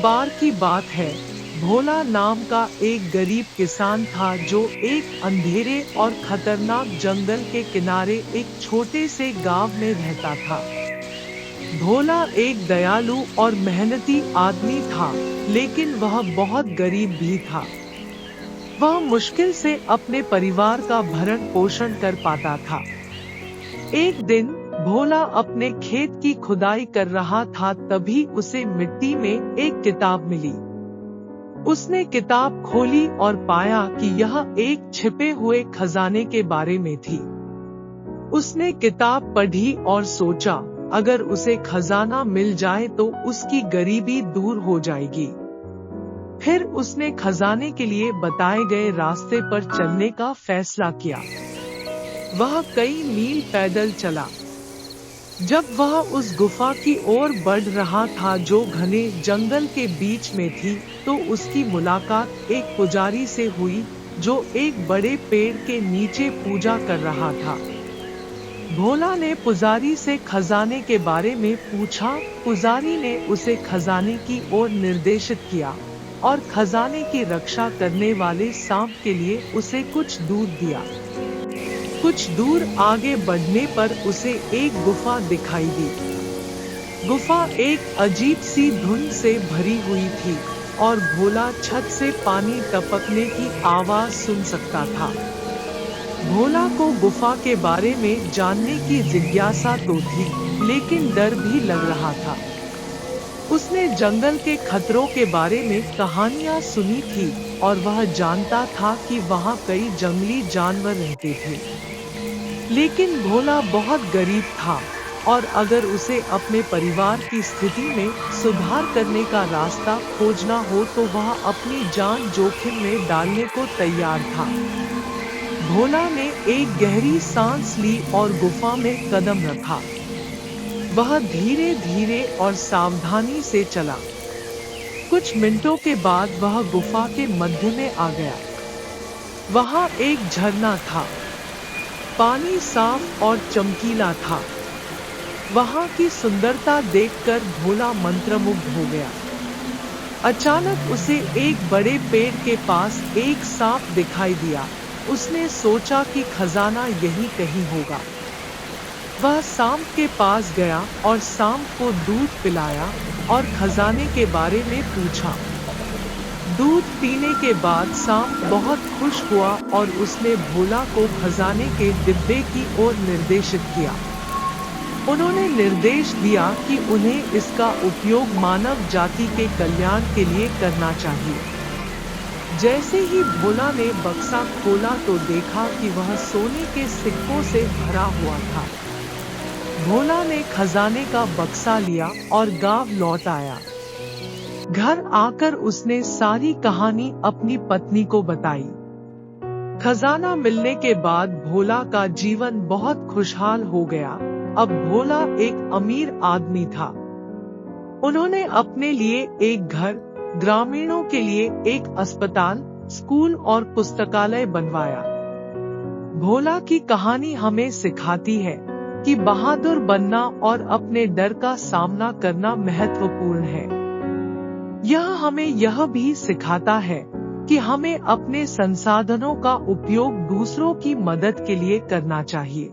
बार की बात है, भोला नाम का एक गरीब किसान था जो एक अंधेरे और खतरनाक जंगल के किनारे एक छोटे से गांव में रहता था। भोला एक दयालु और मेहनती आदमी था, लेकिन वह बहुत गरीब भी था। वह मुश्किल से अपने परिवार का भरण पोषण कर पाता था। एक दिन भोला अपने खेत की खुदाई कर रहा था, तभी उसे मिट्टी में एक किताब मिली। उसने किताब खोली और पाया कि यह एक छिपे हुए खजाने के बारे में थी। उसने किताब पढ़ी और सोचा, अगर उसे खजाना मिल जाए तो उसकी गरीबी दूर हो जाएगी। फिर उसने खजाने के लिए बताए गए रास्ते पर चलने का फैसला किया। वह कई मील पैदल चला। जब वह उस गुफा की ओर बढ़ रहा था जो घने जंगल के बीच में थी, तो उसकी मुलाकात एक पुजारी से हुई जो एक बड़े पेड़ के नीचे पूजा कर रहा था। भोला ने पुजारी से खजाने के बारे में पूछा। पुजारी ने उसे खजाने की ओर निर्देशित किया और खजाने की रक्षा करने वाले सांप के लिए उसे कुछ दूध दिया। कुछ दूर आगे बढ़ने पर उसे एक गुफा दिखाई दी। गुफा एक अजीब सी धुंध से भरी हुई थी और भोला छत से पानी टपकने की आवाज सुन सकता था। भोला को गुफा के बारे में जानने की जिज्ञासा तो थी, लेकिन डर भी लग रहा था। उसने जंगल के खतरों के बारे में कहानियां सुनी थी और वह जानता था कि वहां कई जंगली जानवर रहते थे। लेकिन भोला बहुत गरीब था और अगर उसे अपने परिवार की स्थिति में सुधार करने का रास्ता खोजना हो तो वह अपनी जान जोखिम में डालने को तैयार था। भोला ने एक गहरी सांस ली और गुफा में कदम रखा। वह धीरे धीरे और सावधानी से चला। कुछ मिनटों के बाद वह गुफा के मध्य में आ गया। वहां एक झरना था। पानी साफ और चमकीला था। वहां की सुंदरता देखकर भोला मंत्रमुग्ध हो गया। अचानक उसे एक बड़े पेड़ के पास एक सांप दिखाई दिया। उसने सोचा कि खजाना यहीं कहीं होगा। वह सांप के पास गया और सांप को दूध पिलाया और खजाने के बारे में पूछा। दूध पीने के बाद सांप बहुत खुश हुआ और उसने भोला को खजाने के डिब्बे की ओर निर्देशित किया। उन्होंने निर्देश दिया कि उन्हें इसका उपयोग मानव जाति के कल्याण के लिए करना चाहिए। जैसे ही भोला ने बक्सा खोला तो देखा कि वह सोने के सिक्कों से भरा हुआ था। भोला ने खजाने का बक्सा लिया और गांव लौट आया। घर आकर उसने सारी कहानी अपनी पत्नी को बताई। खजाना मिलने के बाद भोला का जीवन बहुत खुशहाल हो गया। अब भोला एक अमीर आदमी था। उन्होंने अपने लिए एक घर, ग्रामीणों के लिए एक अस्पताल, स्कूल और पुस्तकालय बनवाया। भोला की कहानी हमें सिखाती है कि बहादुर बनना और अपने डर का सामना करना महत्वपूर्ण है। यह हमें यह भी सिखाता है कि हमें अपने संसाधनों का उपयोग दूसरों की मदद के लिए करना चाहिए।